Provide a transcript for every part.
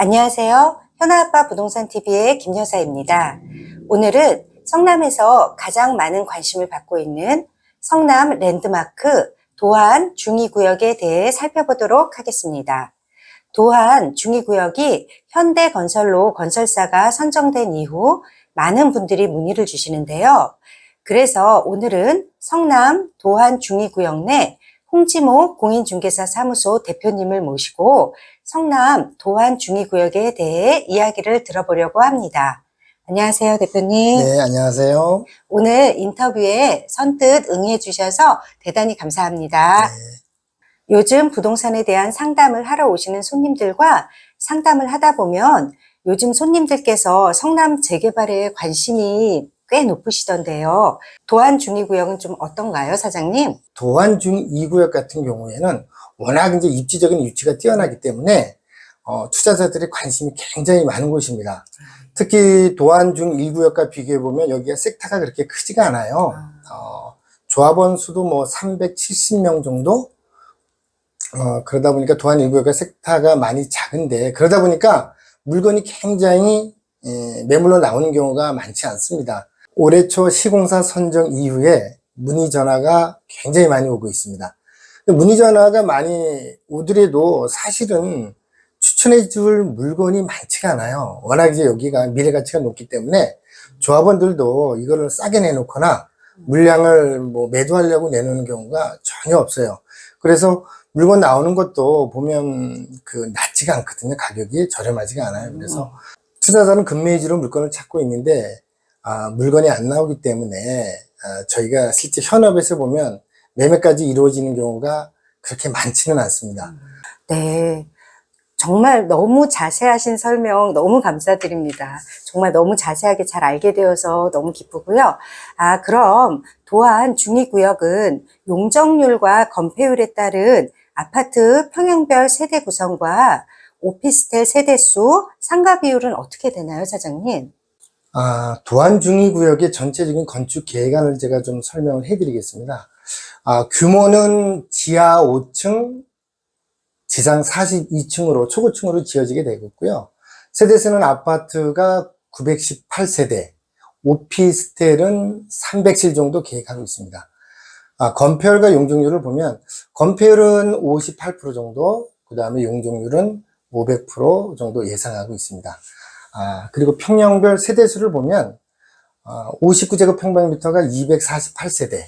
안녕하세요. 현아아빠 부동산TV의 김여사입니다. 오늘은 성남에서 가장 많은 관심을 받고 있는 성남 랜드마크 도안 중위구역에 대해 살펴보도록 하겠습니다. 도안 중위구역이 현대건설로 건설사가 선정된 이후 많은 분들이 문의를 주시는데요. 그래서 오늘은 성남 도안 중위구역 내 홍지목 공인중개사 사무소 대표님을 모시고 성남 도안 중위구역에 대해 이야기를 들어보려고 합니다. 안녕하세요, 대표님. 네, 안녕하세요. 오늘 인터뷰에 선뜻 응해 주셔서 대단히 감사합니다. 네. 요즘 부동산에 대한 상담을 하러 오시는 손님들과 상담을 하다 보면 요즘 손님들께서 성남 재개발에 관심이 꽤 높으시던데요. 도안 중위구역은 좀 어떤가요, 사장님? 도안 중2구역 같은 경우에는 워낙 이제 입지적인 위치가 뛰어나기 때문에 투자자들의 관심이 굉장히 많은 곳입니다. 특히 도안 중1구역과 비교해보면 여기가 섹터가 그렇게 크지가 않아요. 조합원 수도 뭐 370명 정도? 그러다 보니까 도안 1구역과 섹터가 많이 작은데, 그러다 보니까 물건이 굉장히 매물로 나오는 경우가 많지 않습니다. 올해 초 시공사 선정 이후에 문의 전화가 굉장히 많이 오고 있습니다. 문의 전화가 많이 오더라도 사실은 추천해 줄 물건이 많지가 않아요. 워낙 이제 여기가 미래 가치가 높기 때문에 조합원들도 이거를 싸게 내놓거나 물량을 뭐 매도하려고 내놓는 경우가 전혀 없어요. 그래서 물건 나오는 것도 보면 낮지가 않거든요. 가격이 저렴하지가 않아요. 그래서 투자자는 금매지로 물건을 찾고 있는데 물건이 안 나오기 때문에 저희가 실제 현업에서 보면 매매까지 이루어지는 경우가 그렇게 많지는 않습니다. 네. 정말 너무 자세하신 설명 너무 감사드립니다. 정말 너무 자세하게 잘 알게 되어서 너무 기쁘고요. 그럼 도안 중위구역은 용적률과 건폐율에 따른 아파트 평형별 세대 구성과 오피스텔 세대수, 상가 비율은 어떻게 되나요, 사장님? 도안 중위구역의 전체적인 건축 계획안을 제가 좀 설명을 해드리겠습니다. 규모는 지하 5층, 지상 42층으로 초고층으로 지어지게 되겠고요. 세대수는 아파트가 918세대, 오피스텔은 300실 정도 계획하고 있습니다. 건폐율과 용적률을 보면 건폐율은 58% 정도, 그 다음에 용적률은 500% 정도 예상하고 있습니다. 그리고 평형별 세대수를 보면 59제곱평방미터가 248세대,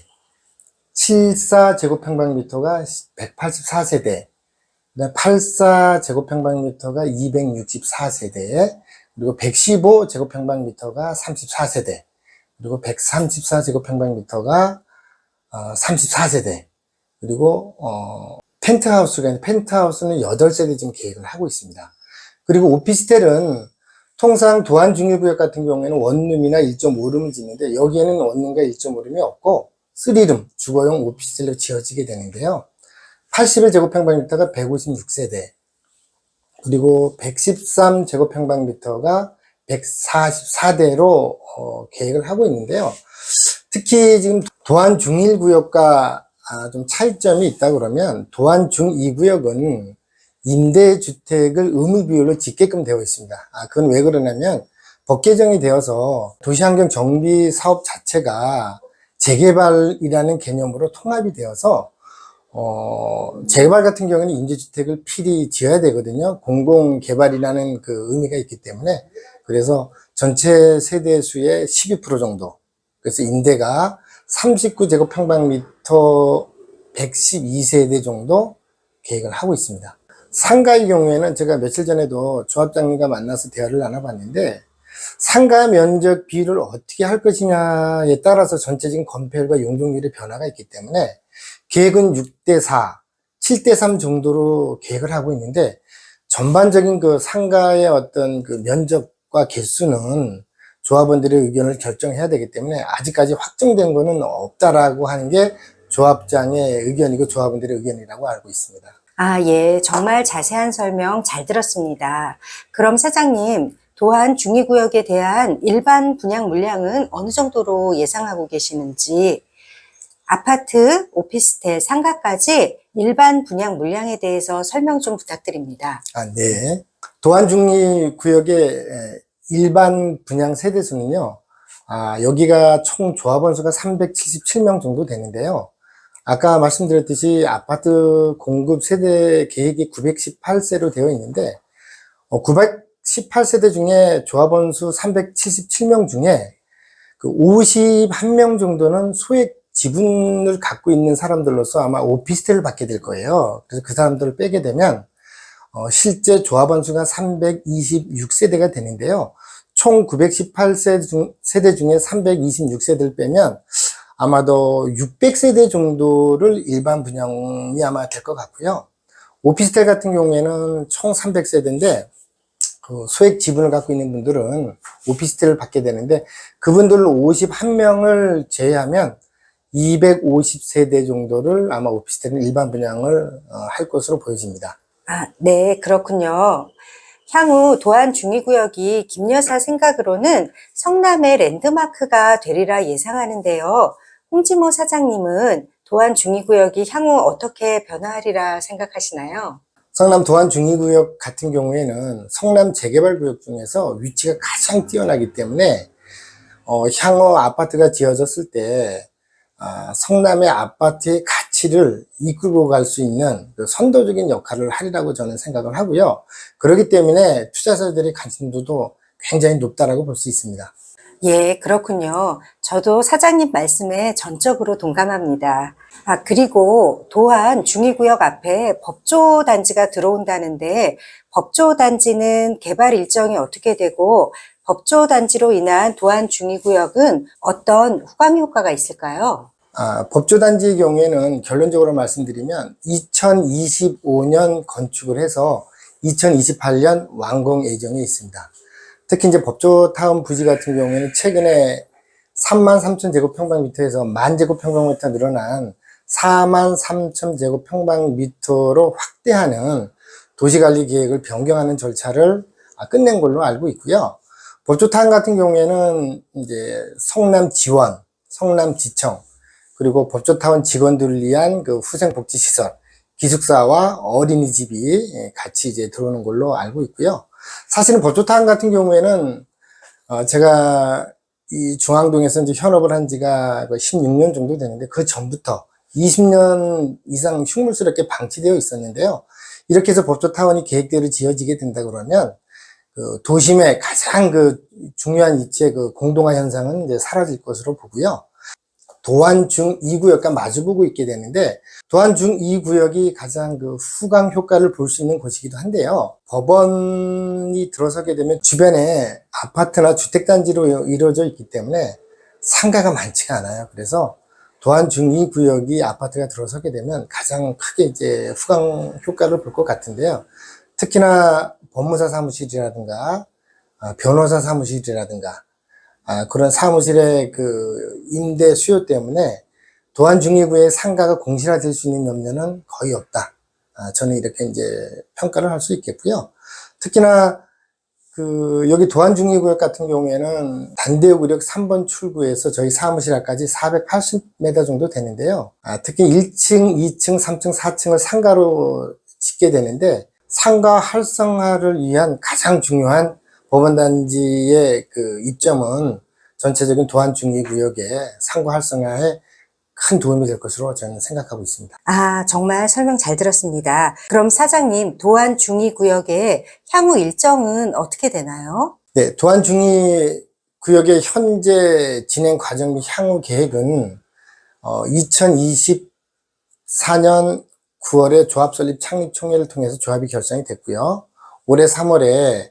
74제곱평방미터가 184세대, 84제곱평방미터가 264세대, 그리고 115제곱평방미터가 34세대, 그리고 134제곱평방미터가 34세대, 그리고 펜트하우스는 8세대 지금 계획을 하고 있습니다. 그리고 오피스텔은 통상 도안 중위구역 같은 경우에는 원룸이나 1.5룸을 짓는데 여기에는 원룸과 1.5룸이 없고 3룸 주거용 오피스텔로 지어지게 되는데요. 81제곱평방미터가 156세대, 그리고 113제곱평방미터가 144대로 계획을 하고 있는데요. 특히 지금 도안 중1구역과 좀 차이점이 있다 그러면 도안 중2구역은 임대주택을 의무 비율로 짓게끔 되어 있습니다. 그건 왜 그러냐면 법 개정이 되어서 도시환경 정비 사업 자체가 재개발이라는 개념으로 통합이 되어서 재개발 같은 경우는 임대주택을 필히 지어야 되거든요. 공공개발이라는 그 의미가 있기 때문에. 그래서 전체 세대수의 12% 정도. 그래서 임대가 39제곱평방미터 112세대 정도 계획을 하고 있습니다. 상가의 경우에는 제가 며칠 전에도 조합장님과 만나서 대화를 나눠봤는데 상가 면적 비율을 어떻게 할 것이냐에 따라서 전체적인 건폐율과 용적률의 변화가 있기 때문에 계획은 6대4, 7대3 정도로 계획을 하고 있는데 전반적인 그 상가의 어떤 그 면적과 개수는 조합원들의 의견을 결정해야 되기 때문에 아직까지 확정된 거는 없다라고 하는 게 조합장의 의견이고 조합원들의 의견이라고 알고 있습니다. 예. 정말 자세한 설명 잘 들었습니다. 그럼 사장님, 도안 중위구역에 대한 일반 분양 물량은 어느 정도로 예상하고 계시는지, 아파트, 오피스텔, 상가까지 일반 분양 물량에 대해서 설명 좀 부탁드립니다. 네. 도안중립구역의 일반 분양 세대수는요, 여기가 총 조합원 수가 377명 정도 되는데요. 아까 말씀드렸듯이 아파트 공급 세대 계획이 918세로 되어 있는데, 918세대 중에 조합원 수 377명 중에 그 51명 정도는 소액 지분을 갖고 있는 사람들로서 아마 오피스텔을 받게 될 거예요. 그래서 그 사람들을 빼게 되면 실제 조합원 수가 326세대가 되는데요. 총 918세대 중에 326세대를 빼면 아마도 600세대 정도를 일반 분양이 아마 될 것 같고요. 오피스텔 같은 경우에는 총 300세대인데 그 소액 지분을 갖고 있는 분들은 오피스텔을 받게 되는데 그분들 51명을 제외하면 250세대 정도를 아마 오피스텔은 일반 분양을 할 것으로 보여집니다. 네, 그렇군요. 향후 도안중위구역이 김 여사 생각으로는 성남의 랜드마크가 되리라 예상하는데요. 홍지모 사장님은 도안중위구역이 향후 어떻게 변화하리라 생각하시나요? 성남 도안중위구역 같은 경우에는 성남 재개발구역 중에서 위치가 가장 뛰어나기 때문에 향후 아파트가 지어졌을 때 성남의 아파트의 가치를 이끌고 갈 수 있는 그 선도적인 역할을 하리라고 저는 생각을 하고요. 그렇기 때문에 투자자들의 관심도도 굉장히 높다라고 볼 수 있습니다. 예, 그렇군요. 저도 사장님 말씀에 전적으로 동감합니다. 그리고 도안 중위구역 앞에 법조단지가 들어온다는데 법조단지는 개발 일정이 어떻게 되고 법조단지로 인한 도안 중위구역은 어떤 후광 효과가 있을까요? 법조단지의 경우에는 결론적으로 말씀드리면 2025년 건축을 해서 2028년 완공 예정에 있습니다. 특히 이제 법조타운 부지 같은 경우에는 최근에 33,000제곱평방미터에서 10,000제곱평방미터 늘어난 43,000제곱평방미터로 확대하는 도시관리 계획을 변경하는 절차를 끝낸 걸로 알고 있고요. 법조타운 같은 경우에는 이제 성남지원, 성남지청, 그리고 법조타운 직원들을 위한 그 후생복지시설, 기숙사와 어린이집이 같이 이제 들어오는 걸로 알고 있고요. 사실은 법조타운 같은 경우에는 제가 이 중앙동에서 이제 현업을 한 지가 16년 정도 되는데 그 전부터 20년 이상 흉물스럽게 방치되어 있었는데요. 이렇게 해서 법조타운이 계획대로 지어지게 된다 그러면 그 도심의 가장 그 중요한 위치의 그 공동화 현상은 이제 사라질 것으로 보고요. 도안 중 2구역과 마주보고 있게 되는데 도안 중 2구역이 가장 그 후광 효과를 볼 수 있는 곳이기도 한데요. 법원이 들어서게 되면 주변에 아파트나 주택단지로 이루어져 있기 때문에 상가가 많지가 않아요. 그래서 도안 중 2구역이 아파트가 들어서게 되면 가장 크게 이제 후광 효과를 볼 것 같은데요. 특히나 법무사 사무실이라든가 변호사 사무실이라든가 그런 사무실의 그 임대 수요 때문에 도안중위구의 상가가 공실화될 수 있는 염려는 거의 없다. 저는 이렇게 이제 평가를 할 수 있겠고요. 특히나 그 여기 도안중위구역 같은 경우에는 단대구역 3번 출구에서 저희 사무실 앞까지 480m 정도 되는데요. 특히 1층, 2층, 3층, 4층을 상가로 짓게 되는데 상가 활성화를 위한 가장 중요한 법원단지의 그 입점은 전체적인 도안중위구역의 상가 활성화에 큰 도움이 될 것으로 저는 생각하고 있습니다. 정말 설명 잘 들었습니다. 그럼 사장님, 도안중위구역의 향후 일정은 어떻게 되나요? 네, 도안중위구역의 현재 진행 과정 및 향후 계획은 2024년 9월에 조합 설립 창립 총회를 통해서 조합이 결성이 됐고요. 올해 3월에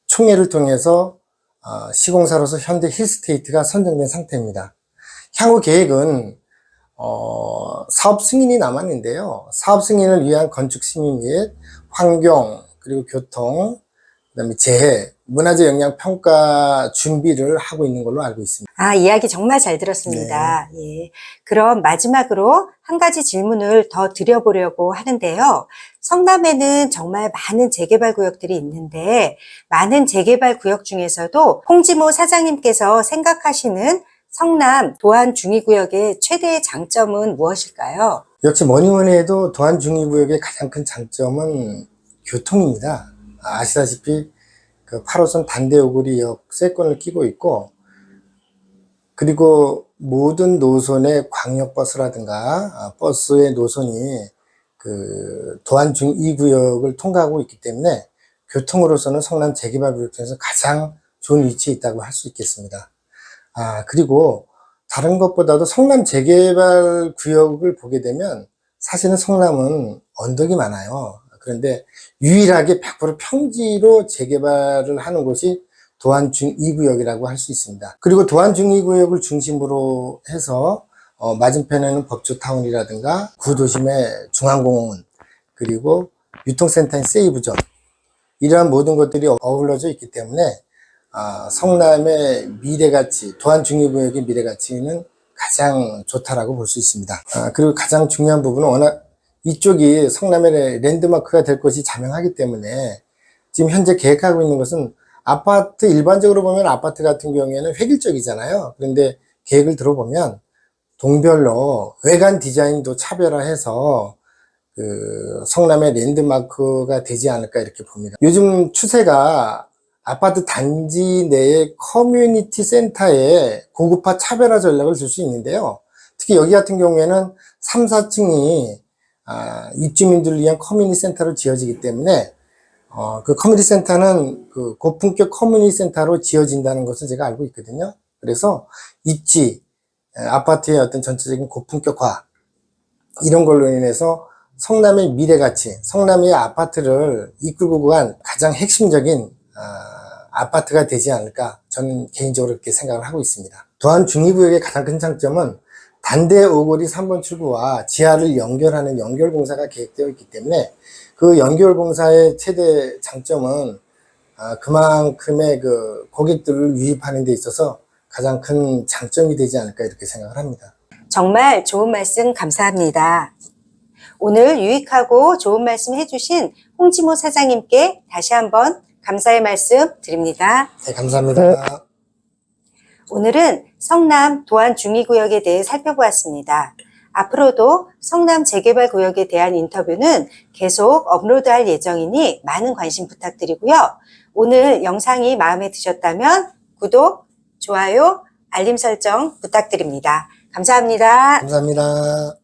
총회를 통해서 시공사로서 현대 힐스테이트가 선정된 상태입니다. 향후 계획은 사업 승인이 남았는데요. 사업 승인을 위한 건축 심의 및 환경 그리고 교통 그다음에 재해 문화재 영향 평가 준비를 하고 있는 걸로 알고 있습니다. 이야기 정말 잘 들었습니다. 예. 그럼 마지막으로 한 가지 질문을 더 드려보려고 하는데요. 성남에는 정말 많은 재개발 구역들이 있는데 많은 재개발 구역 중에서도 홍지모 사장님께서 생각하시는 성남 도안중위구역의 최대의 장점은 무엇일까요? 역시 뭐니 뭐니 해도 도안중위구역의 가장 큰 장점은 교통입니다. 아시다시피 그 8호선 단대오거리역 세권을 끼고 있고, 그리고 모든 노선의 광역버스라든가 버스의 노선이 그 도안 중2구역을 통과하고 있기 때문에 교통으로서는 성남 재개발 구역 중에서 가장 좋은 위치에 있다고 할 수 있겠습니다. 그리고 다른 것보다도 성남 재개발 구역을 보게 되면 사실은 성남은 언덕이 많아요. 그런데 유일하게 100% 평지로 재개발을 하는 곳이 도안 중2구역이라고 할 수 있습니다. 그리고 도안 중2구역을 중심으로 해서 맞은편에는 법조타운이라든가 구도심의 중앙공원, 그리고 유통센터인 세이브존, 이러한 모든 것들이 어우러져 있기 때문에 성남의 미래가치, 도안 중2구역의 미래가치는 가장 좋다라고 볼 수 있습니다. 그리고 가장 중요한 부분은 워낙 이쪽이 성남의 랜드마크가 될 것이 자명하기 때문에 지금 현재 계획하고 있는 것은 아파트, 일반적으로 보면 아파트 같은 경우에는 획일적이잖아요. 그런데 계획을 들어보면 동별로 외관 디자인도 차별화해서 그 성남의 랜드마크가 되지 않을까 이렇게 봅니다. 요즘 추세가 아파트 단지 내의 커뮤니티 센터에 고급화 차별화 전략을 줄 수 있는데요. 특히 여기 같은 경우에는 3, 4층이 입주민들을 위한 커뮤니티 센터로 지어지기 때문에 그 커뮤니티 센터는 그 고품격 커뮤니티 센터로 지어진다는 것을 제가 알고 있거든요. 그래서 입지, 아파트의 어떤 전체적인 고품격화, 이런 걸로 인해서 성남의 미래가치, 성남의 아파트를 이끌고 간 가장 핵심적인 아파트가 되지 않을까, 저는 개인적으로 그렇게 생각을 하고 있습니다. 도안 중2구역의 가장 큰 장점은 단대 오거리 3번 출구와 지하를 연결하는 연결공사가 계획되어 있기 때문에 그 연결공사의 최대 장점은 그만큼의 그 고객들을 유입하는 데 있어서 가장 큰 장점이 되지 않을까 이렇게 생각을 합니다. 정말 좋은 말씀 감사합니다. 오늘 유익하고 좋은 말씀 해주신 홍지모 사장님께 다시 한번 감사의 말씀 드립니다. 네, 감사합니다. 오늘은 성남 도안 중2구역에 대해 살펴보았습니다. 앞으로도 성남 재개발 구역에 대한 인터뷰는 계속 업로드할 예정이니 많은 관심 부탁드리고요. 오늘 영상이 마음에 드셨다면 구독, 좋아요, 알림 설정 부탁드립니다. 감사합니다. 감사합니다.